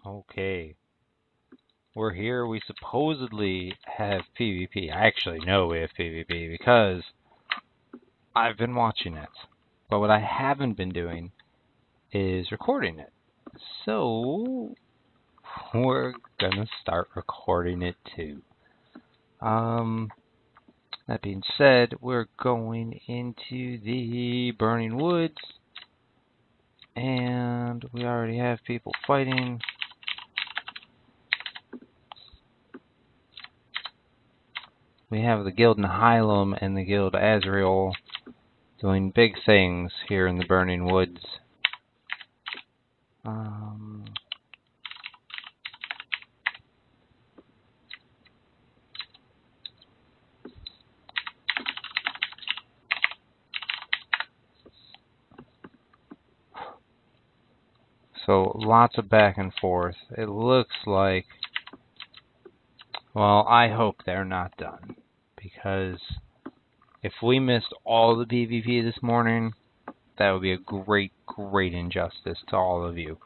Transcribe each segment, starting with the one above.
Okay. We're here. We supposedly have PvP. I actually know we have PvP because I've been watching it. But what I haven't been doing is recording it. So we're gonna start recording it too. That being said, we're going into the Burning Woods, and we already have people fighting. We have the Guild Nihilum and the Guild Azrael doing big things here in the Burning Woods. So lots of back and forth. It looks like, well, I hope they're not done, because if we missed all the PvP this morning, that would be a great, great injustice to all of you.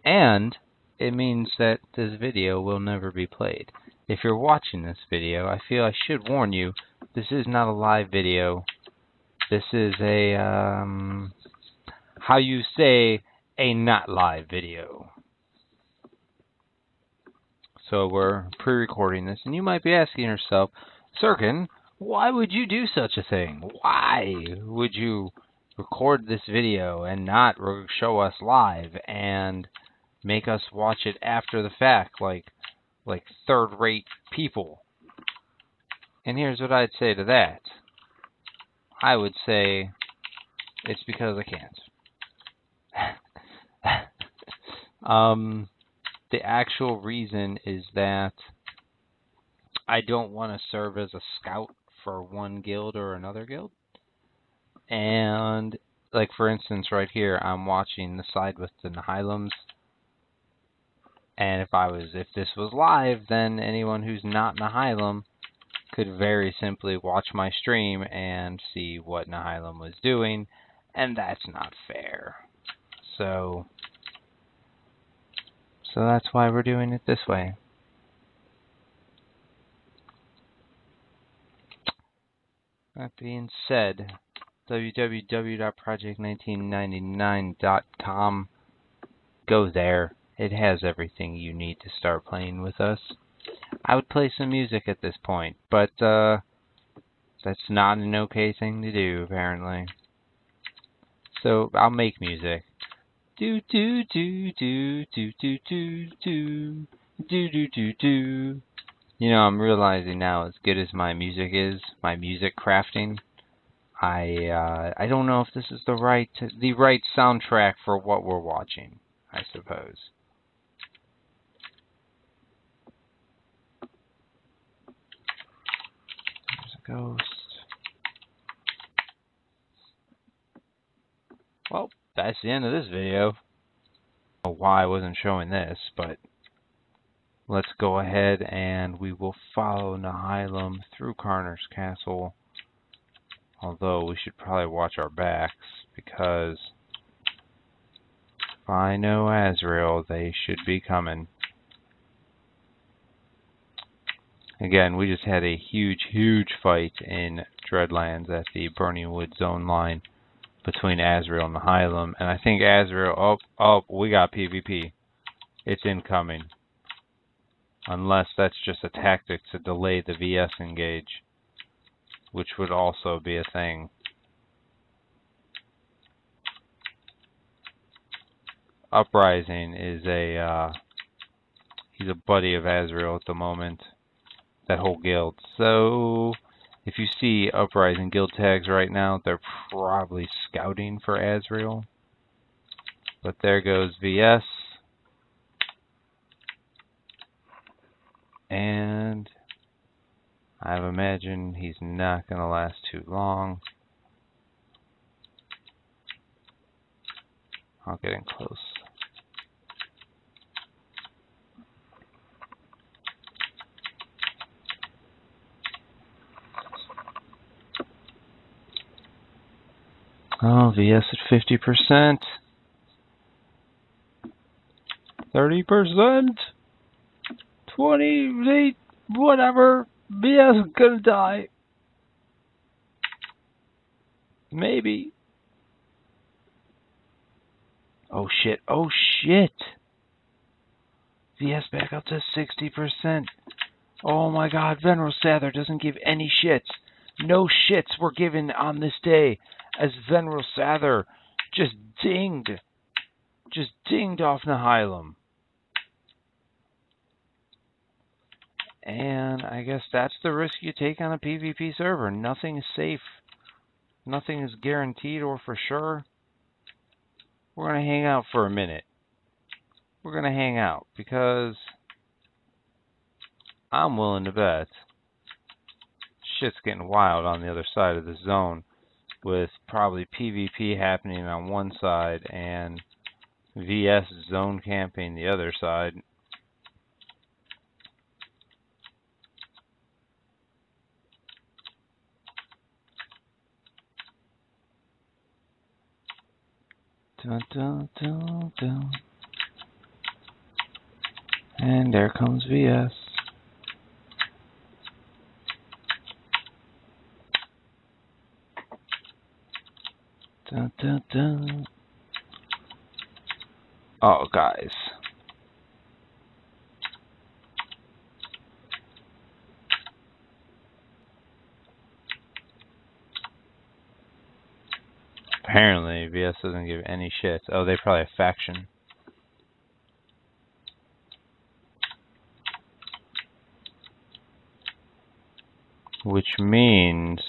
And it means that this video will never be played. If you're watching this video, I feel I should warn you, this is not a live video. This is a, how you say, a not live video. So we're pre-recording this, and you might be asking yourself, Sirkin, why would you do such a thing? Why would you record this video and not show us live and make us watch it after the fact, like third-rate people? And here's what I'd say to that. I would say it's because I can't. The actual reason is that I don't want to serve as a scout for one guild or another guild. And, like, for instance, right here, I'm watching the side with the Nihilums. And if this was live, then anyone who's not Nihilum could very simply watch my stream and see what Nihilum was doing, and that's not fair. So that's why we're doing it this way. That being said, www.project1999.com. Go there. It has everything you need to start playing with us. I would play some music at this point, but that's not an okay thing to do, apparently. So I'll make music. Do do do do do do do do do do do do. You know, I'm realizing now, as good as my music is, my music crafting, I don't know if this is the right soundtrack for what we're watching, I suppose. There's a ghost. Well, that's the end of this video. I don't know why I wasn't showing this, but let's go ahead and we will follow Nihilum through Karner's Castle. Although we should probably watch our backs, because if I know Azrael, they should be coming. Again, we just had a huge, huge fight in Dreadlands at the Burning Wood zone line between Azrael and Nihilum, and I think Azrael, we got PvP. It's incoming. Unless that's just a tactic to delay the VS engage, which would also be a thing. Uprising is he's a buddy of Azrael at the moment, that whole guild. So if you see Uprising guild tags right now, they're probably scouting for Azrael. But there goes VS. And I imagine he's not going to last too long. I'll get in close. Oh, VS at 50%. 30%. 28. Whatever. BS is gonna die. Maybe. Oh shit. Oh shit. VS back up to 60%. Oh my god, Venril Sathir doesn't give any shits. No shits were given on this day as Venril Sathir just dinged off Nihilum. And I guess that's the risk you take on a PvP server. Nothing is safe. Nothing is guaranteed or for sure. We're going to hang out for a minute. We're going to hang out because I'm willing to bet shit's getting wild on the other side of the zone with probably PvP happening on one side and VS zone camping the other side. Dun, dun, dun, dun. And there comes VS. Dun, dun, dun. Oh, guys. Apparently, VS doesn't give any shits. Oh, they probably have faction. Which means...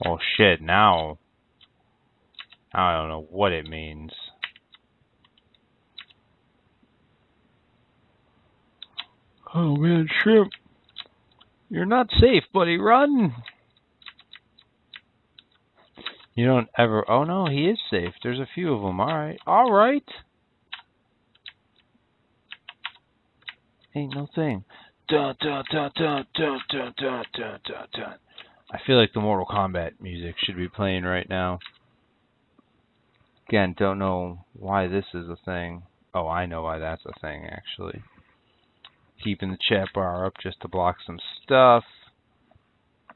oh shit, now... I don't know what it means. Oh man, Shrimp. You're not safe, buddy. Run! You don't ever... oh no, he is safe. There's a few of them. Alright. Alright! Ain't no thing. Dun, dun, dun, dun, dun, dun, dun, dun, dun, dun. I feel like the Mortal Kombat music should be playing right now. Again, don't know why this is a thing. Oh, I know why that's a thing, actually. Keeping the chat bar up just to block some stuff.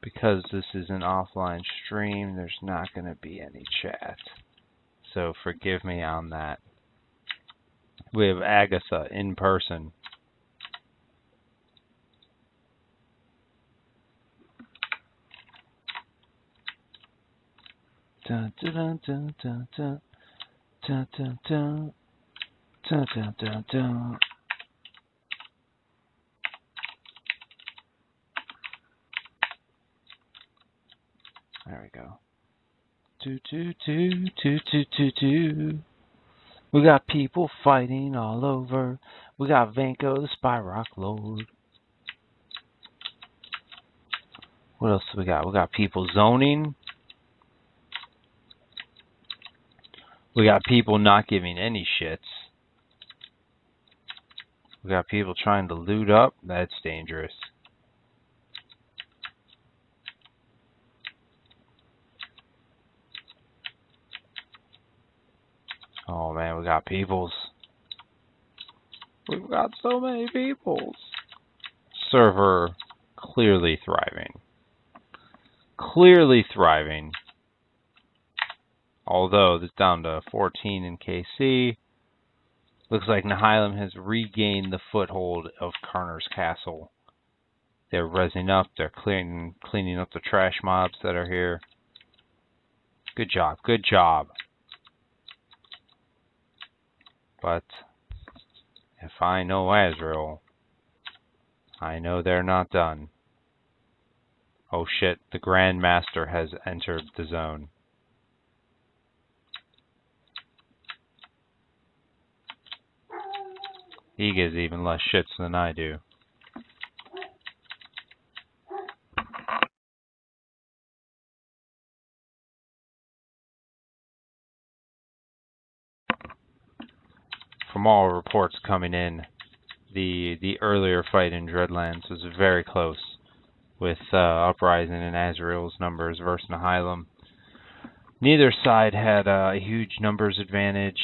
Because this is an offline stream, there's not going to be any chat. So forgive me on that. We have Agatha in person. Dun, dun, dun, dun, dun, dun. Dun, dun, dun. Dun, dun, dun, dun. There we go. Do, do, do, do, do, do, do. We got people fighting all over. We got Vanko, the Spy Rock Lord. What else do we got? We got people zoning. We got people not giving any shits. We got people trying to loot up. That's dangerous. Oh man, we got peoples. We've got so many peoples. Server clearly thriving. Clearly thriving. Although it's down to 14 in KC. Looks like Nihilum has regained the foothold of Karner's Castle. They're rezzing up. They're cleaning up the trash mobs that are here. Good job. Good job. But if I know Azrael, I know they're not done. Oh shit, the Grand Master has entered the zone. He gives even less shits than I do. From all reports coming in, the earlier fight in Dreadlands was very close, with Uprising and Azrael's numbers versus Nihilum. Neither side had a huge numbers advantage.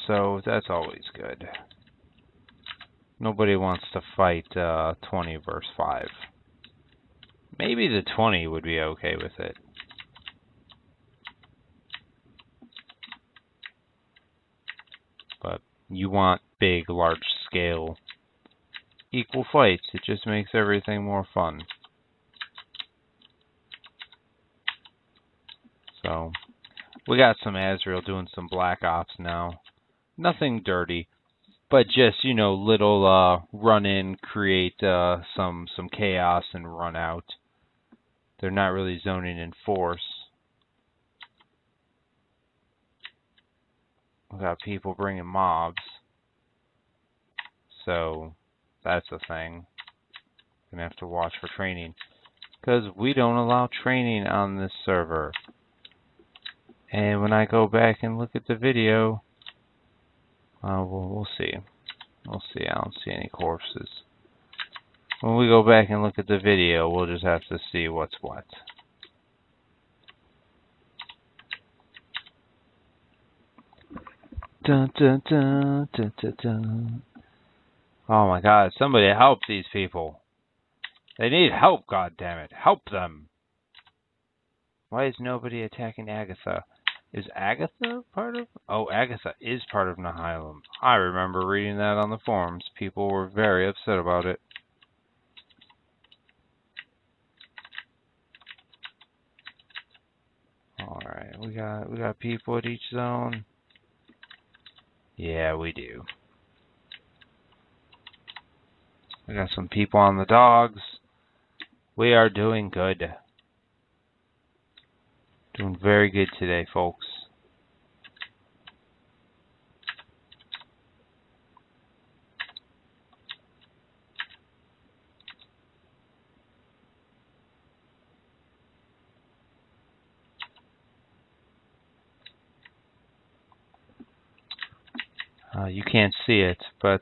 so that's always good. Nobody wants to fight 20 versus 5. Maybe the 20 would be okay with it. But you want big, large-scale, equal fights. It just makes everything more fun. So, we got some Azrael doing some Black Ops now. Nothing dirty, but just, you know, little run in, create some chaos and run out. They're not really zoning in force. We got people bringing mobs. So, that's a thing. Gonna have to watch for training. Because we don't allow training on this server. And when I go back and look at the video, we'll see. We'll see. I don't see any corpses. When we go back and look at the video, we'll just have to see what's what. Dun, dun, dun, dun, dun, dun. Oh my God! Somebody help these people. They need help. God damn it! Help them. Why is nobody attacking Agatha? Is Agatha part of... Oh, Agatha is part of Nihilum. I remember reading that on the forums. People were very upset about it. Alright, we got people at each zone. Yeah, we do. We got some people on the dogs. We are doing good. Doing very good today, folks. You can't see it, but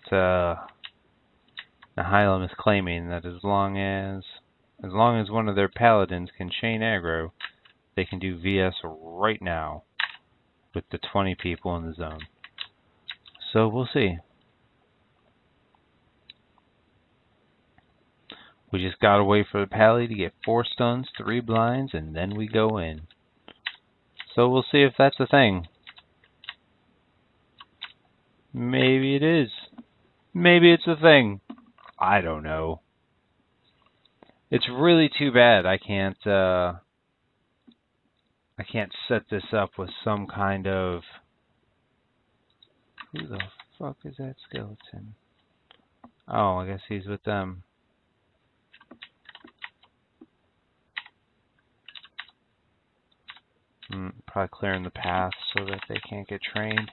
Nihilum is claiming that as long as one of their paladins can chain aggro, they can do VS right now with the 20 people in the zone. So we'll see. We just gotta wait for the pally to get 4 stuns, 3 blinds, and then we go in. So we'll see if that's a thing. Maybe it is. Maybe it's a thing. I don't know. It's really too bad I can't set this up with some kind of... Who the fuck is that skeleton? Oh, I guess he's with them. Probably clearing the path so that they can't get trained.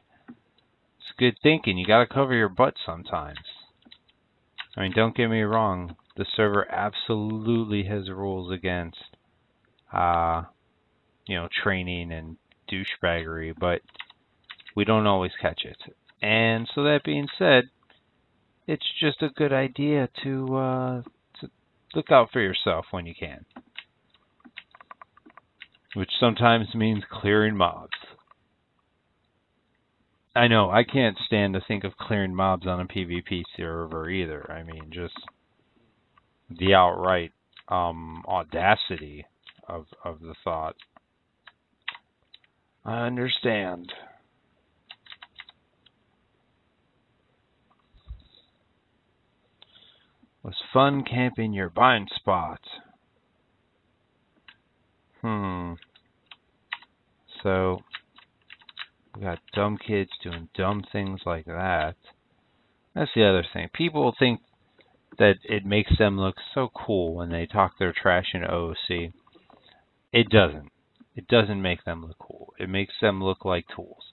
It's good thinking. You gotta cover your butt sometimes. I mean, don't get me wrong. The server absolutely has rules against, you know, training and douchebaggery, but we don't always catch it. And so that being said, it's just a good idea to look out for yourself when you can. Which sometimes means clearing mobs. I know, I can't stand to think of clearing mobs on a PvP server either. I mean, just the outright audacity of the thought. I understand. Was fun camping your bind spot? So, we got dumb kids doing dumb things like that. That's the other thing. People think that it makes them look so cool when they talk their trash in OOC. It doesn't. It doesn't make them look cool. It makes them look like tools.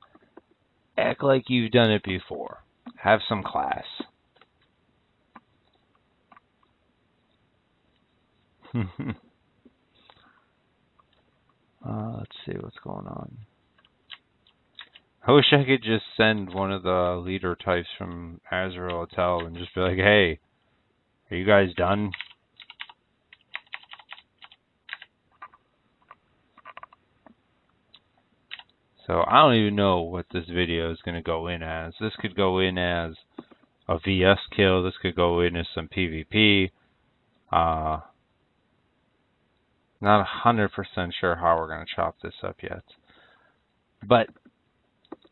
Act like you've done it before. Have some class. Let's see what's going on. I wish I could just send one of the leader types from Azrael Hotel and just be like, hey, are you guys done? So I don't even know what this video is going to go in as. This could go in as a VS kill. This could go in as some PvP. Not 100% sure how we're going to chop this up yet. But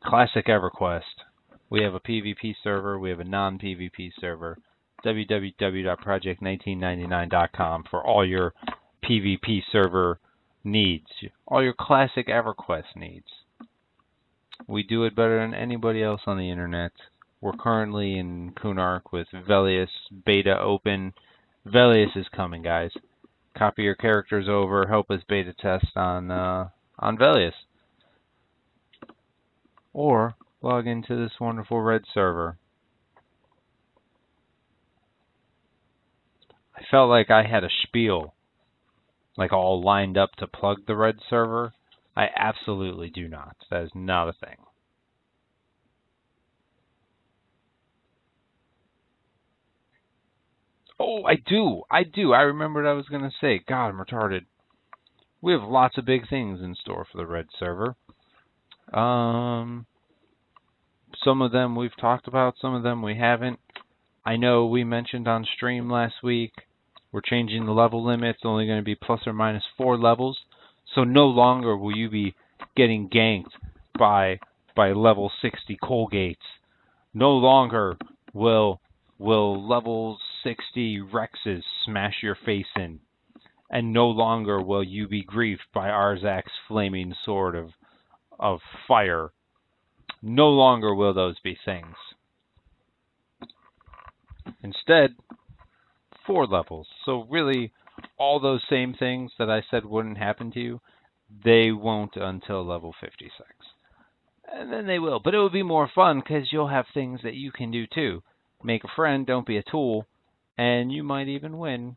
classic EverQuest. We have a PvP server. We have a non-PvP server. www.project1999.com for all your PvP server needs. All your classic EverQuest needs. We do it better than anybody else on the internet. We're currently in Kunark with Velius beta open. Velius is coming, guys. Copy your characters over. Help us beta test on Velius. Or log into this wonderful Red server. I felt like I had a spiel, like all lined up to plug the Red server. I absolutely do not. That is not a thing. Oh, I do. I remembered I was going to say. God, I'm retarded. We have lots of big things in store for the Red server. Some of them we've talked about, some of them we haven't. I know we mentioned on stream last week, we're changing the level limit. It's only going to be plus or minus 4 levels. So no longer will you be getting ganked by level 60 Colgates. No longer will level 60 Rexes smash your face in. And no longer will you be griefed by Arzak's flaming sword of fire. No longer will those be things. Instead, 4 levels. So really, all those same things that I said wouldn't happen to you, they won't until level 56. And then they will. But it will be more fun because you'll have things that you can do too. Make a friend, don't be a tool, and you might even win.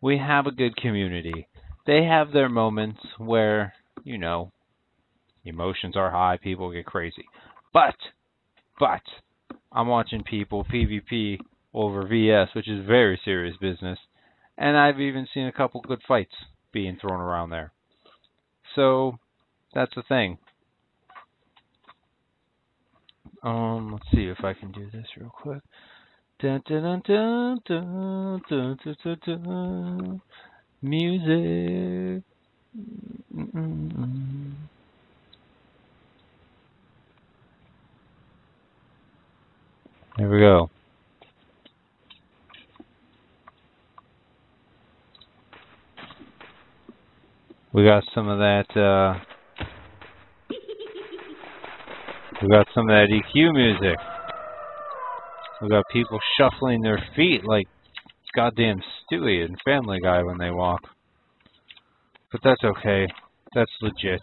We have a good community. They have their moments where, you know, emotions are high, people get crazy. But I'm watching people PvP over VS, which is very serious business, and I've even seen a couple good fights being thrown around there. So that's the thing. Let's see if I can do this real quick. Dun, dun, dun, dun, dun, dun, dun, dun. Music. Here we go. We got some of that. We got some of that EQ music. We got people shuffling their feet like goddamn Stewie and Family Guy when they walk. But that's okay. That's legit.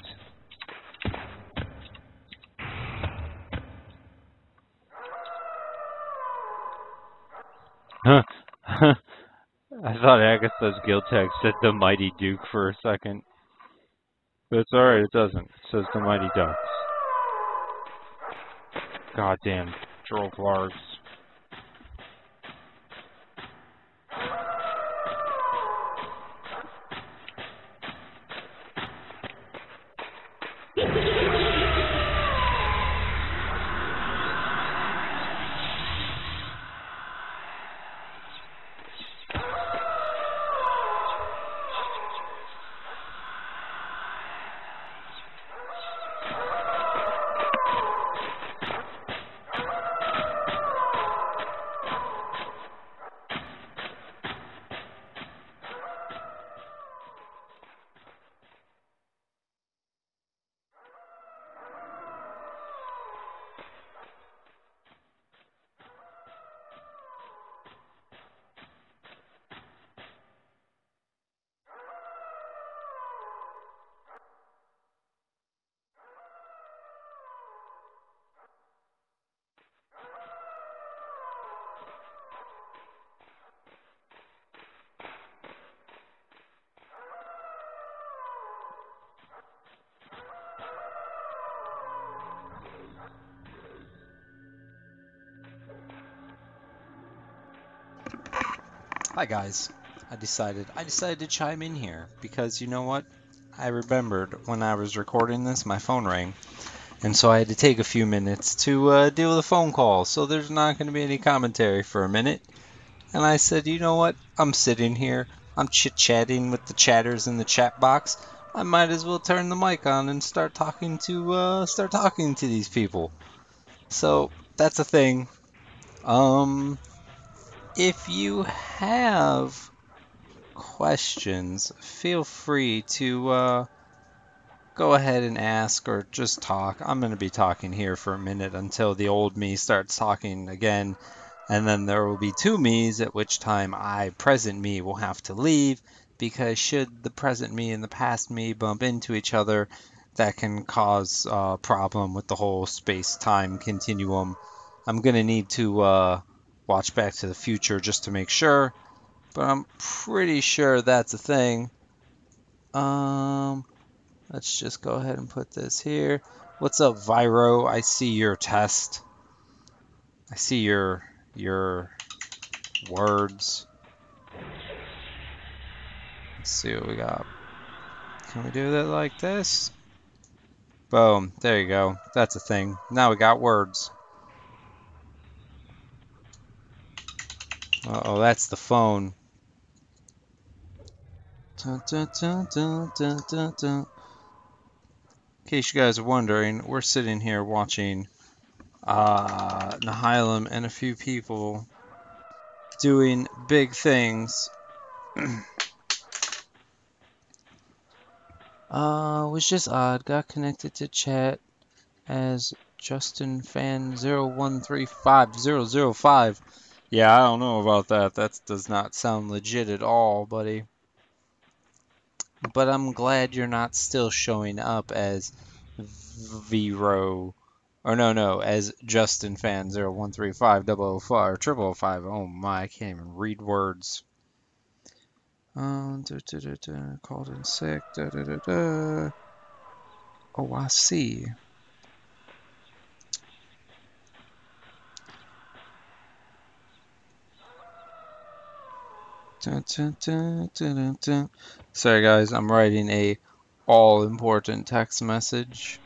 I thought Agatha's guild tag said the Mighty Duke for a second. But it's alright, it doesn't. It says the Mighty Ducks. Goddamn Droglargs. Hi guys, I decided to chime in here because you know what? I remembered when I was recording this, my phone rang, and so I had to take a few minutes to deal with a phone call. So there's not going to be any commentary for a minute. And I said, you know what? I'm sitting here, I'm chit-chatting with the chatters in the chat box. I might as well turn the mic on and start talking to these people. So that's a thing. Um, if you have questions, feel free to go ahead and ask or just talk. I'm going to be talking here for a minute until the old me starts talking again, and then there will be two me's, at which time I, present me, will have to leave because should the present me and the past me bump into each other, that can cause a problem with the whole space-time continuum. I'm going to need to watch Back to the Future just to make sure, but I'm pretty sure that's a thing. Um, Let's just go ahead and put this here. What's up, Viro? I see your test. I see your words. Let's see what we got. Can we do that like this? Boom. There you go. That's a thing. Now we got words. Uh-oh, that's the phone. Dun, dun, dun, dun, dun, dun, dun. In case you guys are wondering, we're sitting here watching Nihilum and a few people doing big things. Was just odd. Got connected to chat as Justin Fan 0135005. Yeah, I don't know about that. That does not sound legit at all, buddy. But I'm glad you're not still showing up as Vero. Or no, as Justin Fan 0135005 or 0005. Oh my, I can't even read words. Called in sick. Oh, I see. Dun, dun, dun, dun, dun, dun. Sorry guys, I'm writing a all-important text message.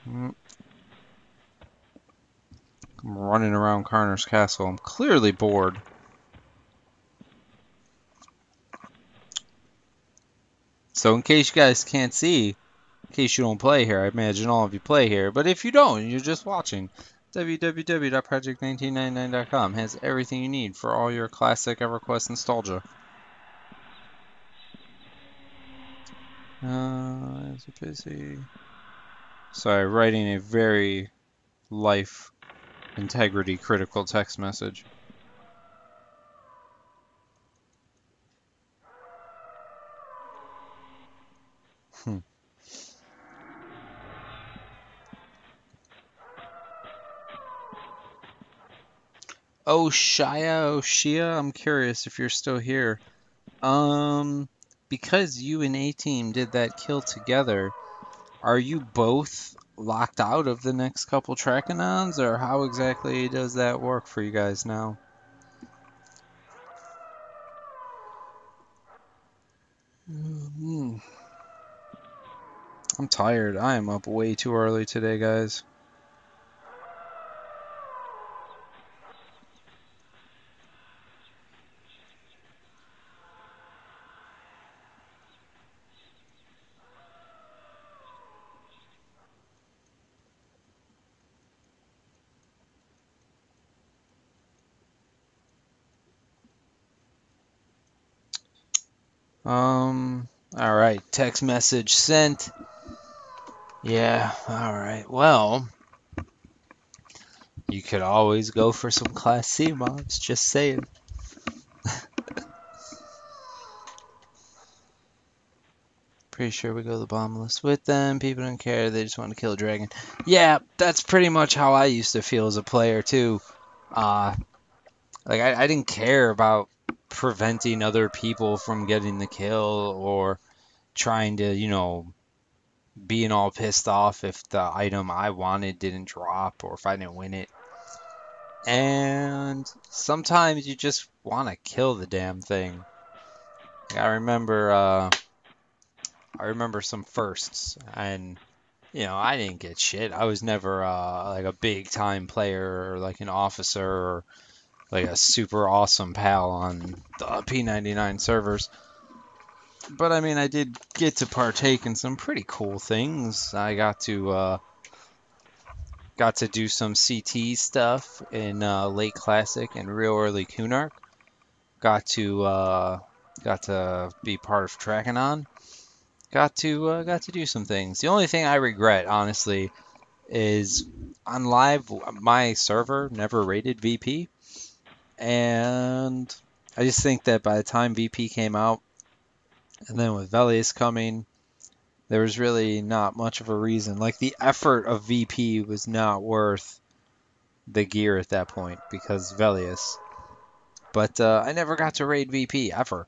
I'm running around Carner's Castle. I'm clearly bored. So in case you guys can't see, in case you don't play here, I imagine all of you play here, but if you don't, you're just watching, www.project1999.com has everything you need for all your classic EverQuest nostalgia. It's busy. Sorry, writing a very life integrity critical text message. Oh, Shia, I'm curious if you're still here. Because you and A-Team did that kill together, are you both locked out of the next couple Trackanons, or how exactly does that work for you guys now? I'm tired. I am up way too early today, guys. Alright, text message sent. Yeah, alright, well, you could always go for some Class C mobs, just saying. Pretty sure we go the bombless with them. People don't care, they just want to kill a dragon. Yeah, that's pretty much how I used to feel as a player, too. Like, I didn't care about preventing other people from getting the kill or trying to, being all pissed off if the item I wanted didn't drop or if I didn't win it. And sometimes you just want to kill the damn thing. Like, I remember some firsts, and I didn't get shit. I was never like a big time player or like an officer or like a super awesome pal on the P99 servers. But I mean, I did get to partake in some pretty cool things. I got to do some CT stuff in late classic and real early Kunark. Got to be part of Trackanon. Got to do some things. The only thing I regret, honestly, is on live my server never rated VP, and I just think that by the time VP came out, and then with Velius coming, there was really not much of a reason. Like the effort of VP was not worth the gear at that point because Velius. But I never got to raid VP ever.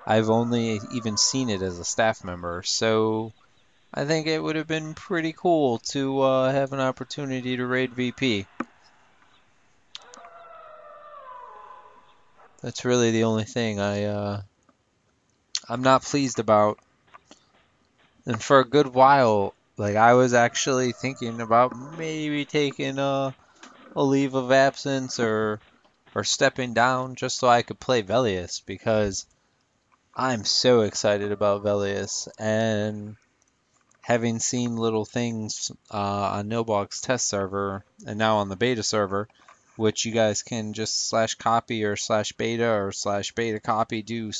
I've only even seen it as a staff member, so I think it would have been pretty cool to have an opportunity to raid VP. That's really the only thing I'm not pleased about. And for a good while, like I was actually thinking about maybe taking a leave of absence or stepping down just so I could play Velius because I'm so excited about Velius and having seen little things on Nobog's test server and now on the beta server, which you guys can just slash copy or slash beta or slash beta copy, do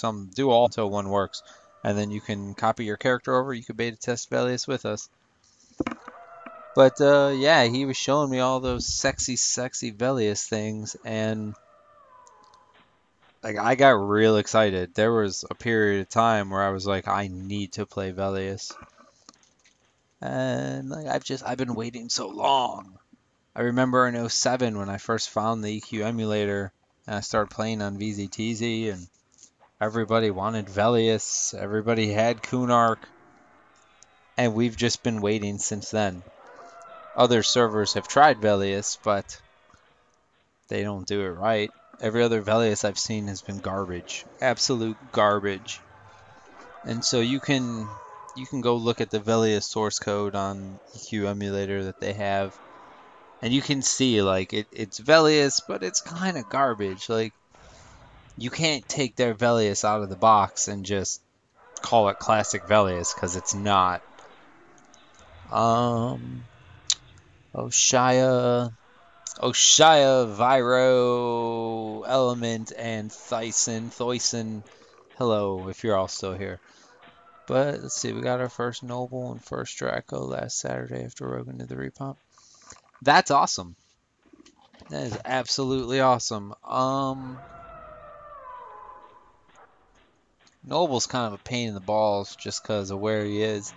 all until one works. And then you can copy your character over, you can beta test Velius with us. But yeah, he was showing me all those sexy, sexy Velius things, and like I got real excited. There was a period of time where I was like, I need to play Velius. And like I've been waiting so long. I remember in '07 when I first found the EQ emulator and I started playing on VZTZ and everybody wanted Velius, everybody had Kunark, and we've just been waiting since then. Other servers have tried Velius, but they don't do it right. Every other Velius I've seen has been garbage. Absolute garbage. And so you can go look at the Velius source code on EQ emulator that they have, and you can see like it's Velius, but it's kind of garbage. Like you can't take their Velius out of the box and just call it classic Velius because it's not. Oshaya, Viro, Element, and Thoison. Hello, if you're all still here. But let's see, we got our first Noble and first Draco last Saturday after Rogan did the repomp. That's awesome. That is absolutely awesome. Noble's kind of a pain in the balls just because of where he is.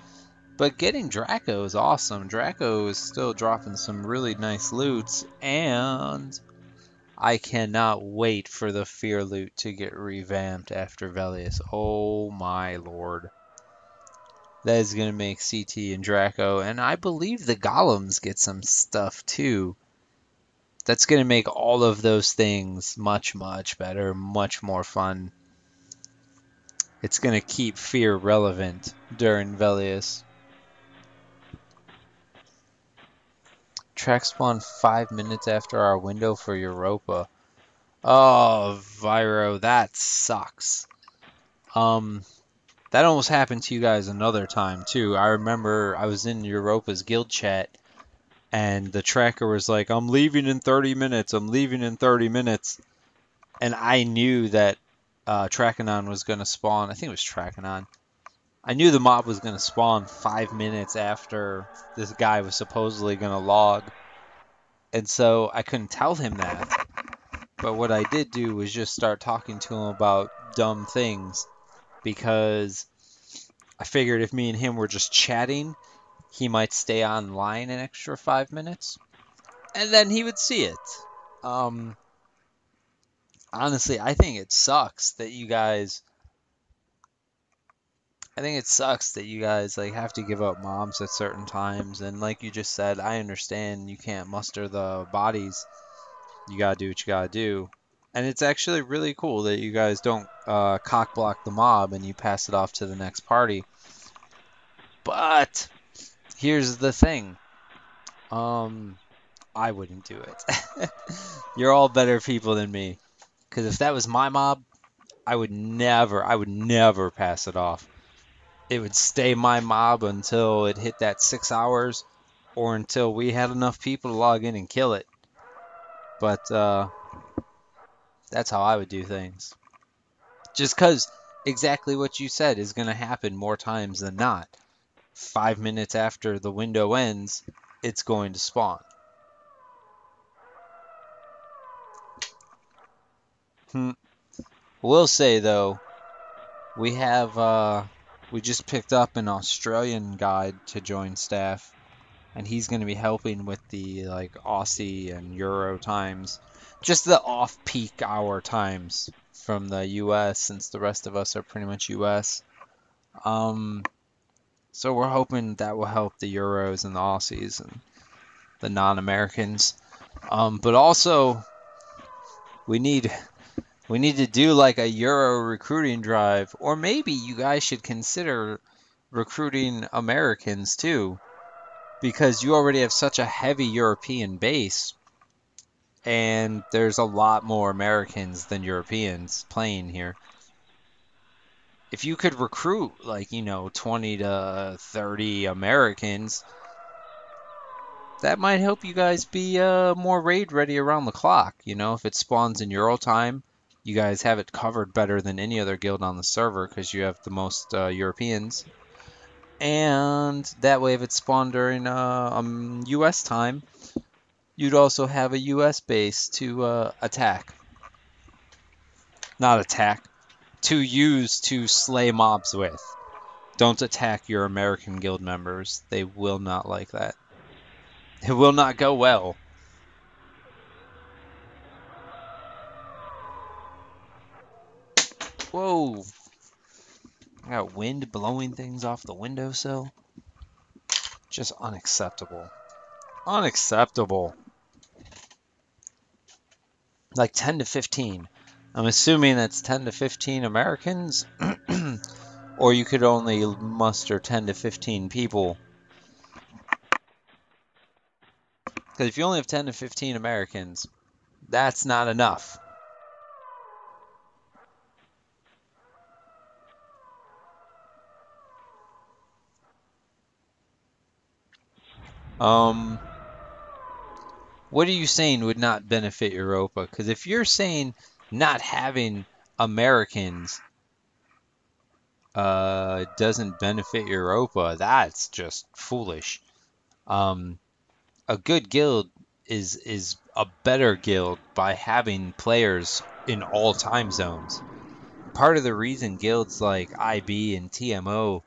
But getting Draco is awesome. Draco is still dropping some really nice loots, and I cannot wait for the Fear loot to get revamped after Velius. Oh my lord. That is going to make CT and Draco, and I believe the Golems get some stuff too. That's going to make all of those things much, much better, much more fun. It's going to keep Fear relevant during Velius. Track spawn 5 minutes after our window for Europa. Oh, Viro, that sucks. That almost happened to you guys another time too. I remember I was in Europa's guild chat and the tracker was like, I'm leaving in 30 minutes. I'm leaving in 30 minutes. And I knew that Trackanon was going to spawn. I think it was Trackanon. I knew the mob was going to spawn 5 minutes after this guy was supposedly going to log. And so I couldn't tell him that. But what I did do was just start talking to him about dumb things. Because I figured if me and him were just chatting, he might stay online an extra 5 minutes. And then he would see it. Honestly, I think it sucks that you guys like have to give up mobs at certain times, and like you just said, I understand you can't muster the bodies you gotta do what you gotta do. And it's actually really cool that you guys don't cock block the mob and you pass it off to the next party. But here's the thing. I wouldn't do it. You're all better people than me. Because if that was my mob, I would never pass it off. It would stay my mob until it hit that 6 hours or until we had enough people to log in and kill it. But that's how I would do things. Just because exactly what you said is going to happen more times than not. 5 minutes after the window ends, it's going to spawn. Will say though, we just picked up an Australian guide to join staff, and he's going to be helping with the like Aussie and Euro times, just the off-peak hour times from the US, since the rest of us are pretty much US. So we're hoping that will help the Euros and the Aussies and the non-Americans. But also we need to do like a Euro recruiting drive, or maybe you guys should consider recruiting Americans too, because you already have such a heavy European base, and there's a lot more Americans than Europeans playing here. If you could recruit like, 20 to 30 Americans, that might help you guys be more raid ready around the clock. If it spawns in Euro time, you guys have it covered better than any other guild on the server because you have the most Europeans. And that way, if it spawned during US time, you'd also have a US base to attack. Not attack, to use to slay mobs with. Don't attack your American guild members. They will not like that. It will not go well. Whoa. I got wind blowing things off the windowsill. Just unacceptable. Unacceptable. Like 10 to 15. I'm assuming that's 10 to 15 Americans. Or you could only muster 10 to 15 people. Because if you only have 10 to 15 Americans, that's not enough. What are you saying would not benefit Europa? Because if you're saying not having Americans doesn't benefit Europa, that's just foolish. A good guild is a better guild by having players in all time zones. Part of the reason guilds like IB and TMO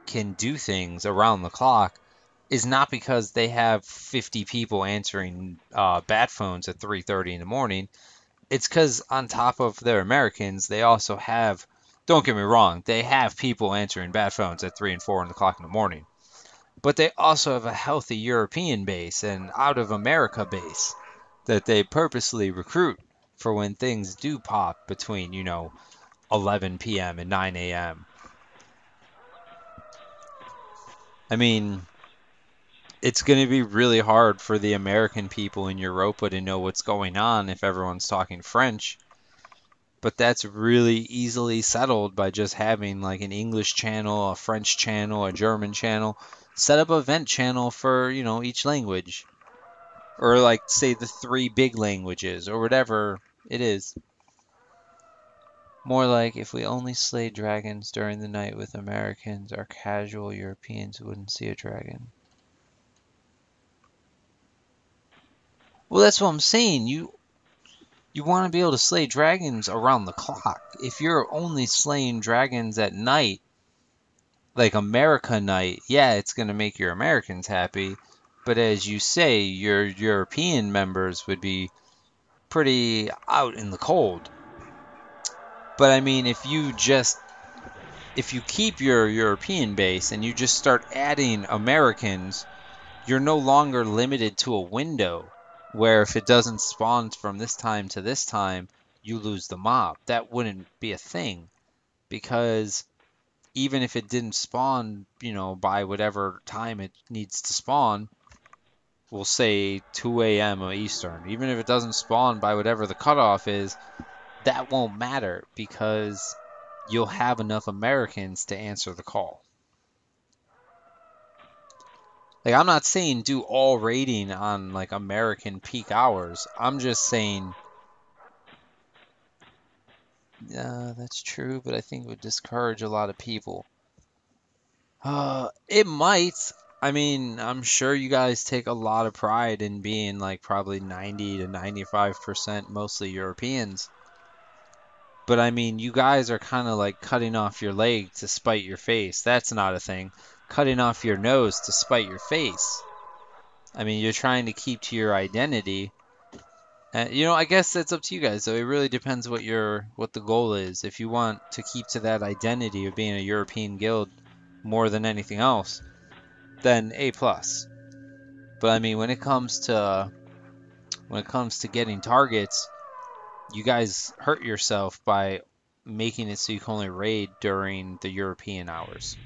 can do things around the clock is not because they have 50 people answering bat phones at 3:30 in the morning. It's because on top of their Americans, they also have, don't get me wrong, they have people answering bat phones at 3 and 4 o'clock in the morning. But they also have a healthy European base and out of America base that they purposely recruit for when things do pop between, 11 p.m. and 9 a.m. I mean, it's going to be really hard for the American people in Europa to know what's going on if everyone's talking French. But that's really easily settled by just having like an English channel, a French channel, a German channel. Set up a vent channel for, each language. Or like, say, the 3 big languages or whatever it is. More like, if we only slay dragons during the night with Americans, our casual Europeans wouldn't see a dragon. Well, that's what I'm saying. You want to be able to slay dragons around the clock. If you're only slaying dragons at night, like America night, yeah, it's going to make your Americans happy. But as you say, your European members would be pretty out in the cold. But I mean, if you keep your European base and you just start adding Americans, you're no longer limited to a window. where if it doesn't spawn from this time to this time, you lose the mob. That wouldn't be a thing because even if it didn't spawn, by whatever time it needs to spawn, we'll say 2 a.m. Eastern, even if it doesn't spawn by whatever the cutoff is, that won't matter because you'll have enough Americans to answer the call. Like, I'm not saying do all raiding on, like, American peak hours. I'm just saying, yeah, that's true, but I think it would discourage a lot of people. It might. I mean, I'm sure you guys take a lot of pride in being, like, probably 90 to 95% mostly Europeans. But, I mean, you guys are kind of, like, cutting off your leg to spite your face. That's not a thing. Cutting off your nose to spite your face. I mean, you're trying to keep to your identity. I guess that's up to you guys. So it really depends what the goal is. If you want to keep to that identity of being a European guild more than anything else, then A+. But I mean, when it comes to getting targets, you guys hurt yourself by making it so you can only raid during the European hours.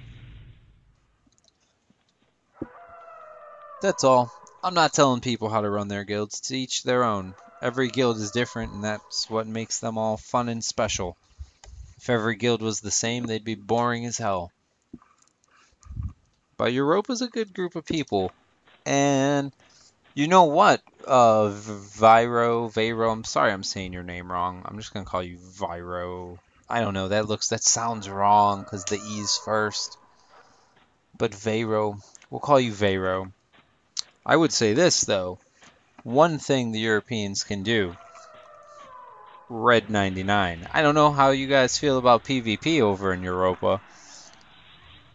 That's all. I'm not telling people how to run their guilds. To each their own. Every guild is different, and that's what makes them all fun and special. If every guild was the same, they'd be boring as hell. But Europa's a good group of people. And you know what? Viro, I'm sorry I'm saying your name wrong. I'm just going to call you Viro. I don't know, that sounds wrong because the E's first. But Viro, we'll call you Viro. I would say this, though. One thing the Europeans can do. Red99. I don't know how you guys feel about PvP over in Europa,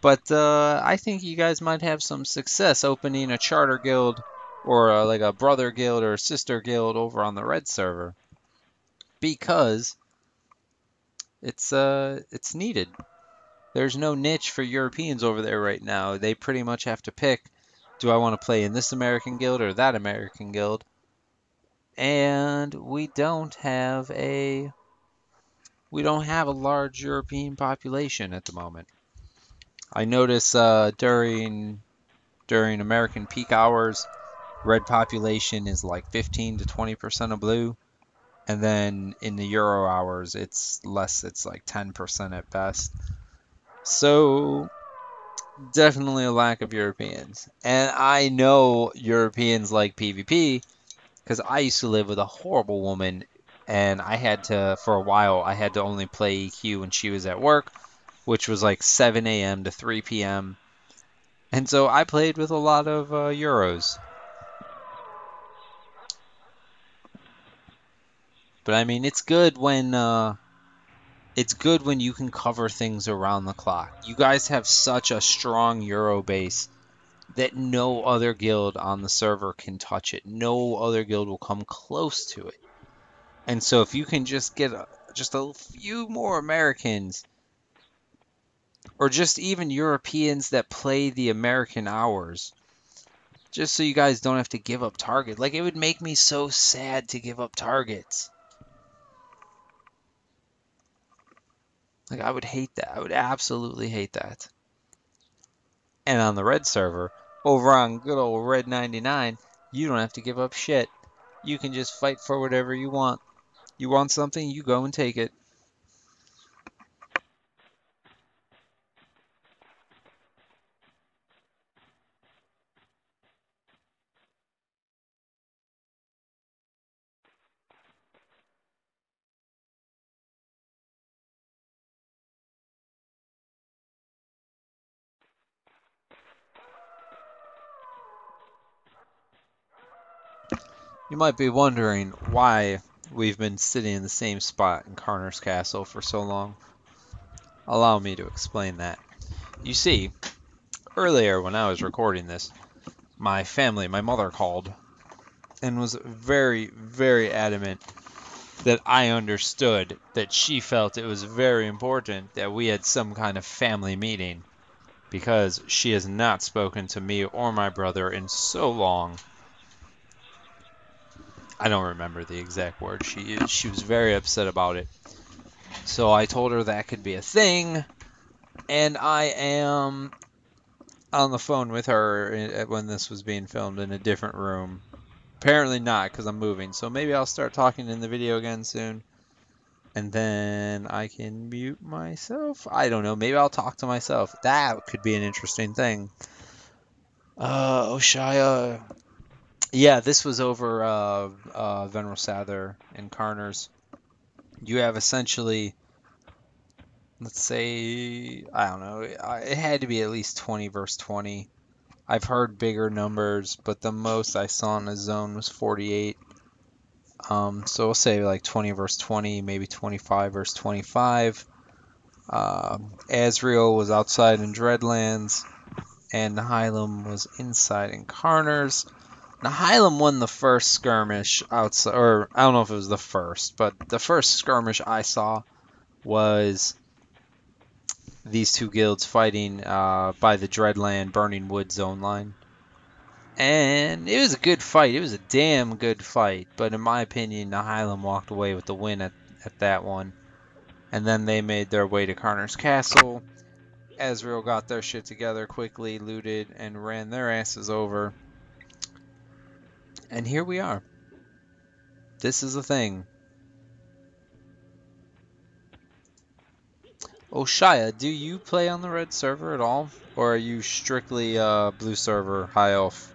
but I think you guys might have some success opening a charter guild or like a brother guild or a sister guild over on the Red server because it's needed. There's no niche for Europeans over there right now. They pretty much have to pick, do I want to play in this American guild or that American guild? And we don't have a large European population at the moment. I notice during American peak hours, red population is like 15 to 20% of blue, and then in the Euro hours it's less. It's like 10% at best. So definitely a lack of Europeans, and I know Europeans like PvP because I used to live with a horrible woman, and for a while, I had to only play EQ when she was at work, which was like 7 a.m. to 3 p.m. And so I played with a lot of Euros. But I mean, it's good when you can cover things around the clock. You guys have such a strong Euro base that no other guild on the server can touch it. No other guild will come close to it. And so if you can just get just a few more Americans, or just even Europeans that play the American hours, just so you guys don't have to give up target. Like, it would make me so sad to give up targets. Like, I would hate that. I would absolutely hate that. And on the Red server, over on good old Red99, you don't have to give up shit. You can just fight for whatever you want. You want something, you go and take it. You might be wondering why we've been sitting in the same spot in Carner's Castle for so long. Allow me to explain that. You see, earlier when I was recording this, my mother called and was very, very adamant that I understood that she felt it was very important that we had some kind of family meeting because she has not spoken to me or my brother in so long. I don't remember the exact word she used. She was very upset about it. So I told her that could be a thing, and I am on the phone with her when this was being filmed in a different room. Apparently not, because I'm moving. So maybe I'll start talking in the video again soon. And then I can mute myself. I don't know. Maybe I'll talk to myself. That could be an interesting thing. Oshaya. Yeah, this was over Venril Sathir and Karners. You have essentially, let's say, I don't know, it had to be at least 20 versus 20. I've heard bigger numbers, but the most I saw in a zone was 48. So we'll say like 20 versus 20, maybe 25 versus 25. Azrael was outside in Dreadlands, and Nihilum was inside in Karners. Nihilum won the first skirmish outside, or I don't know if it was the first, but the first skirmish I saw was these two guilds fighting by the Dreadland Burning Wood zone line. And it was a good fight. It was a damn good fight. But in my opinion, Nihilum walked away with the win at that one. And then they made their way to Karners Castle. Azrael got their shit together quickly, looted, and ran their asses over. And here we are. This is a thing. Oshaya, do you play on the red server at all? Or are you strictly blue server, high elf?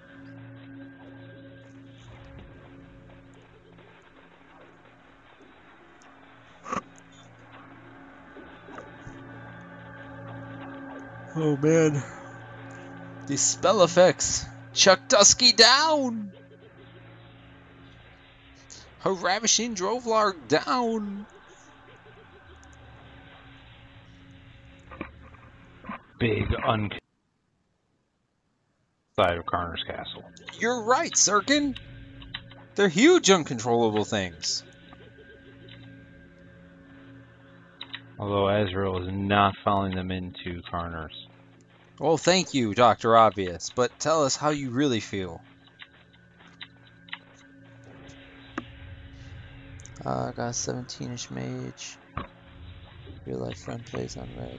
Oh man. These spell effects. Chuck Dusky down! Her ravishing Drovelark down! Big side of Karners Castle. You're right, Sirkin! They're huge uncontrollable things. Although Azrael is not following them into Karners. Well, thank you, Dr. Obvious, but tell us how you really feel. I got 17-ish mage. Real life friend plays on red.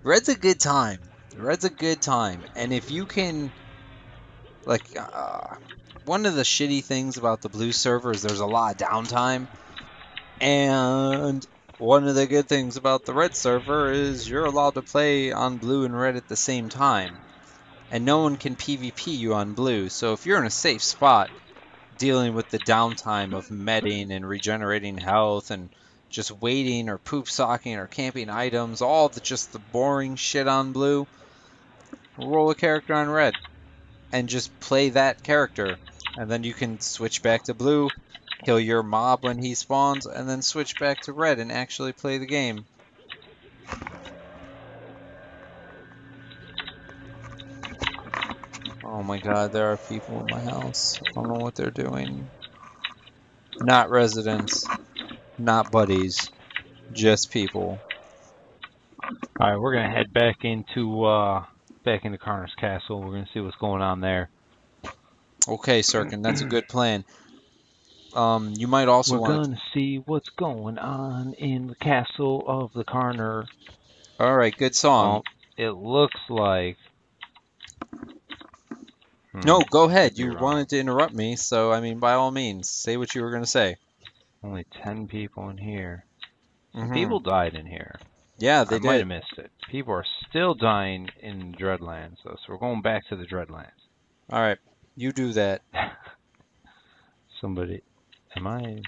Red's a good time. Red's a good time. And if you can, like, one of the shitty things about the blue server is there's a lot of downtime. And one of the good things about the red server is you're allowed to play on blue and red at the same time. And no one can PvP you on blue. So if you're in a safe spot, dealing with the downtime of medding and regenerating health and just waiting or poop socking or camping items, all just the boring shit on blue, roll a character on red and just play that character. And then you can switch back to blue, kill your mob when he spawns, and then switch back to red and actually play the game. Oh my god, there are people in my house. I don't know what they're doing. Not residents, not buddies, just people. Alright, we're gonna head back into Karners Castle. We're gonna see what's going on there. Okay, Sirkin, that's a good plan. You might also We're gonna see what's going on in the castle of the Karner. Alright, good song. Well, it looks like... No, go ahead. You wanted to interrupt me, so, I mean, by all means, say what you were going to say. Only 10 people in here. People died in here. Yeah, they did. I might have missed it. People are still dying in Dreadlands, though, so we're going back to the Dreadlands. Alright, you do that. Somebody... Am I...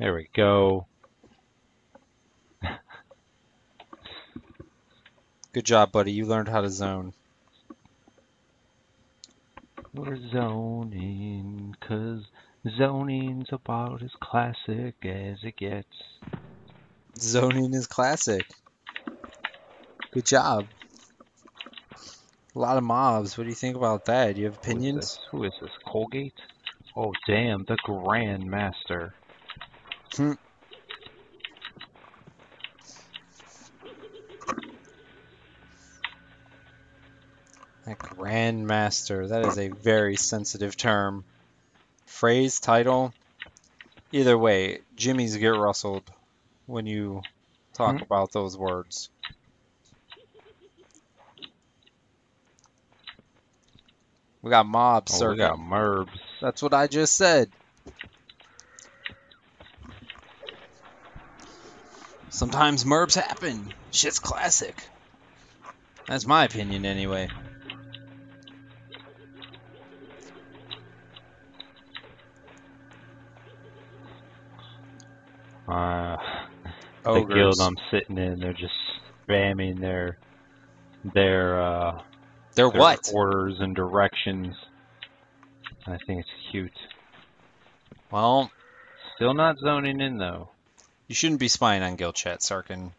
There we go. Good job, buddy. You learned how to zone. We're zoning, 'cause zoning's about as classic as it gets. Zoning is classic. Good job. A lot of mobs. What do you think about that? Do you have opinions? Who is this? Colgate? Oh, damn, the Grand Master. Grandmaster. That is a very sensitive term. Phrase, title. Either way, Jimmy's get rustled when you talk about those words. We got mobs, Oh, sir. we got merbs. That's what I just said. Sometimes merbs happen. Shit's classic. That's my opinion, anyway. The guild I'm sitting in, they're just spamming their what? orders and directions. I think it's cute. Well, still not zoning in though. You shouldn't be spying on guild chat, Sarkin.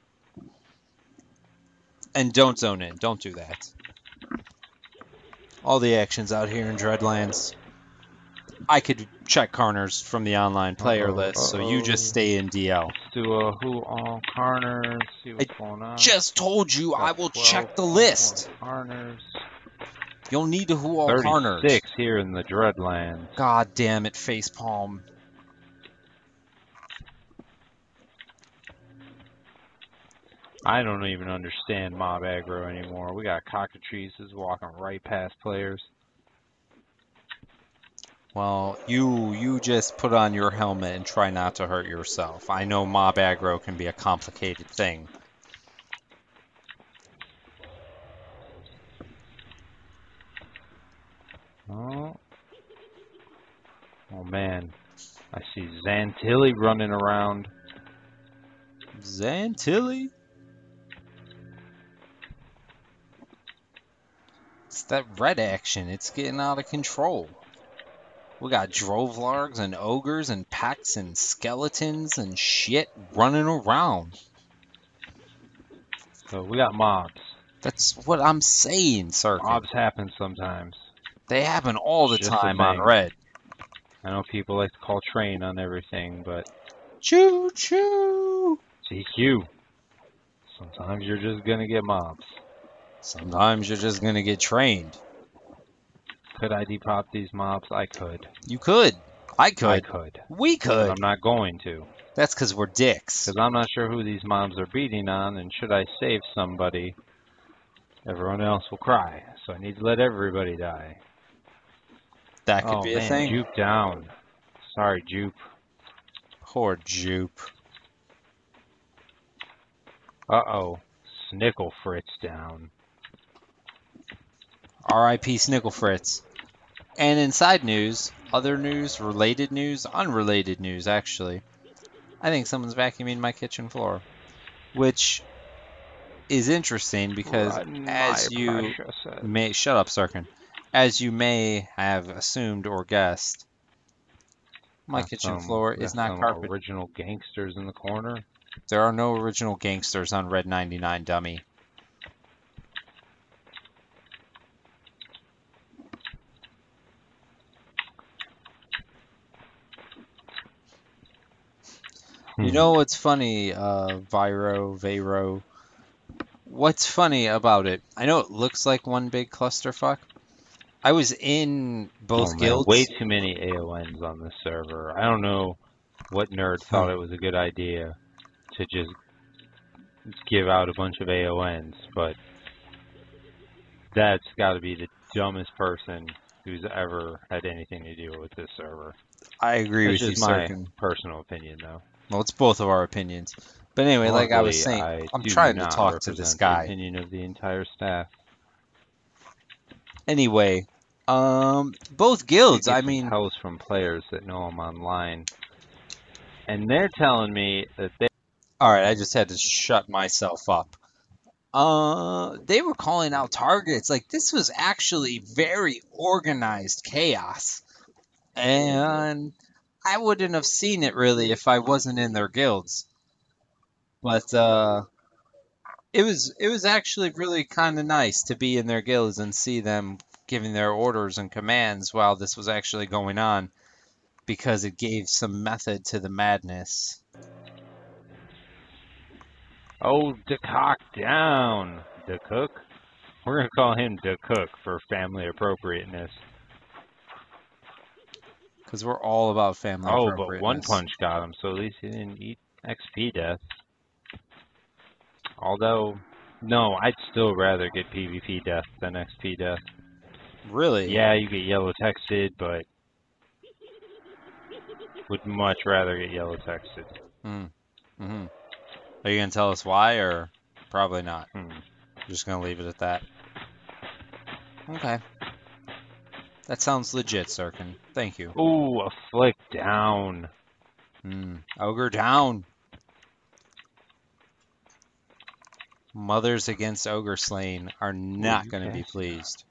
And don't zone in. Don't do that. All the actions out here in Dreadlands. I could check corners from the online player list, so you just stay in DL. Let's do a who all corners, see what's going on. Just told you I will check the list. Corners. You'll need to who all corners. 36 here in the Dreadlands. God damn it, facepalm. I don't even understand mob aggro anymore. We got cockatrices walking right past players. Well, you just put on your helmet and try not to hurt yourself. I know mob aggro can be a complicated thing. Oh man, I see Zantilli running around. Zantilli? It's that red action. It's getting out of control. We got Drovlargs and ogres and packs and skeletons and shit running around. So we got mobs. That's what I'm saying, sir. Mobs happen sometimes. They happen all the time on Red. I know people like to call train on everything, but... Choo choo! CQ. Sometimes you're just gonna get mobs. Sometimes you're just gonna get trained. Could I depop these mobs? I could. You could. I could. I could. We could. But I'm not going to. That's because we're dicks. Because I'm not sure who these mobs are beating on, and should I save somebody, everyone else will cry. So I need to let everybody die. That could be a thing. Jupe down. Sorry, Jupe. Poor Jupe. Uh-oh. Snickle Fritz down. R.I.P. Snickle Fritz. And inside news, other news, related news, unrelated news, actually. I think someone's vacuuming my kitchen floor. Which is interesting because as you may... Shut up, Sarkin. As you may have assumed or guessed, my kitchen floor is not carpeted. Original gangsters in the corner? There are no original gangsters on Red99, dummy. You know what's funny, Vero? What's funny about it? I know it looks like one big clusterfuck. I was in both guilds. Way too many AONs on this server. I don't know what nerd thought it was a good idea to just give out a bunch of AONs, but that's got to be the dumbest person who's ever had anything to do with this server. I agree with you, my personal opinion, though. Well, it's both of our opinions. But anyway, like I was saying, I'm trying to talk to this guy. The opinion of the entire staff. Anyway, both guilds, I mean... tells from players that know I'm online. And they're telling me that they... Alright, I just had to shut myself up. They were calling out targets. Like, this was actually very organized chaos. And I wouldn't have seen it, really, if I wasn't in their guilds. But, it was actually really kind of nice to be in their guilds and see them giving their orders and commands while this was actually going on, because it gave some method to the madness. Oh, the cock down, the cook. We're gonna call him the cook for family appropriateness. Because we're all about family Oh, but one appropriateness. punch got him, so at least he didn't eat XP death. Although, no, I'd still rather get PvP death than XP death. Really? Yeah, you get yellow texted, but would much rather get yellow texted. Mm-hmm. Are you going to tell us why, or probably not? Just going to leave it at that. Okay. That sounds legit, Sirkin. Thank you. Ooh, a flick down. Ogre down. Mothers against ogre slain are not going to be pleased.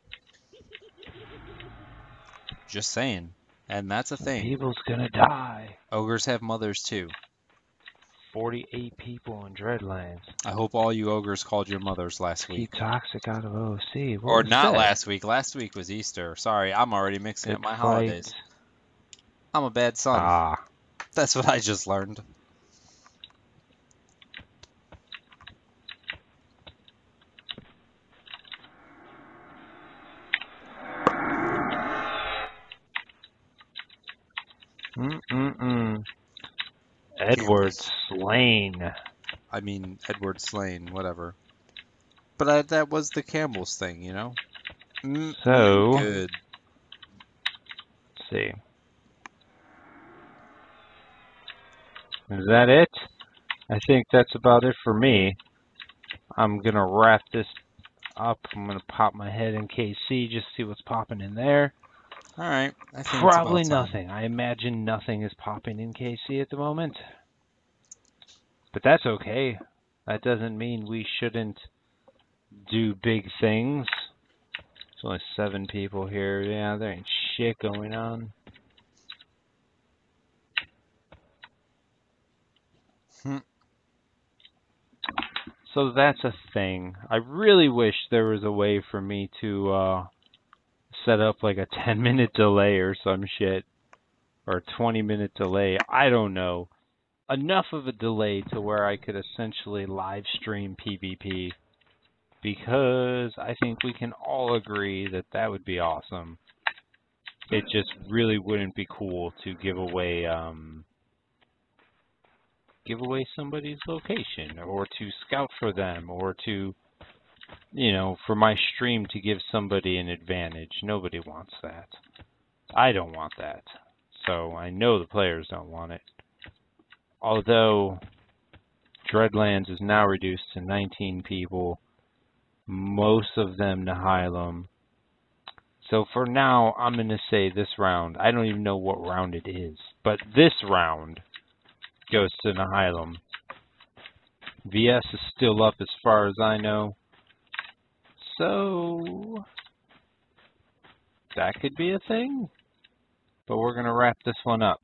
Just saying. And that's a thing. People's gonna die. Ogres have mothers too. 48 people in Dreadlands. I hope all you ogres called your mothers last week. Keep toxic out of OC. Or not last week. Last week was Easter. Sorry, I'm already mixing up my holidays. I'm a bad son. Ah. That's what I just learned. Edward slain. I mean, Edward slain, whatever. But that was the Campbell's thing, you know? So, good. Let's see. Is that it? I think that's about it for me. I'm gonna wrap this up. I'm gonna pop my head in KC, just see what's popping in there. Alright, I think Probably it's about nothing. I imagine nothing is popping in KC at the moment. But that's okay. That doesn't mean we shouldn't do big things. There's only 7 people here. Yeah, there ain't shit going on. So that's a thing. I really wish there was a way for me to set up like a 10-minute delay or some shit. Or a 20-minute delay. I don't know. Enough of a delay to where I could essentially live stream PvP. Because I think we can all agree that that would be awesome. It just really wouldn't be cool to give away somebody's location, or to scout for them, or to, you know, for my stream to give somebody an advantage. Nobody wants that. I don't want that. So I know the players don't want it. Although Dreadlands is now reduced to 19 people, most of them Nihilum. So for now, I'm going to say this round. I don't even know what round it is, but this round goes to Nihilum. VS is still up as far as I know. So that could be a thing. But we're going to wrap this one up.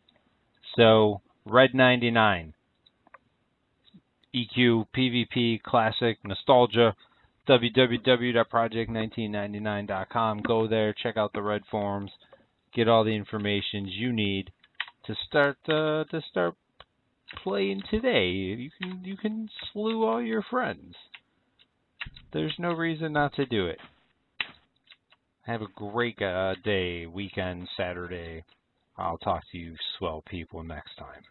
So, Red99. EQ, PvP, Classic, Nostalgia. www.project1999.com. Go there, check out the Red forums, get all the information you need to start playing today. You can slew all your friends. There's no reason not to do it. Have a great day, weekend, Saturday. I'll talk to you swell people next time.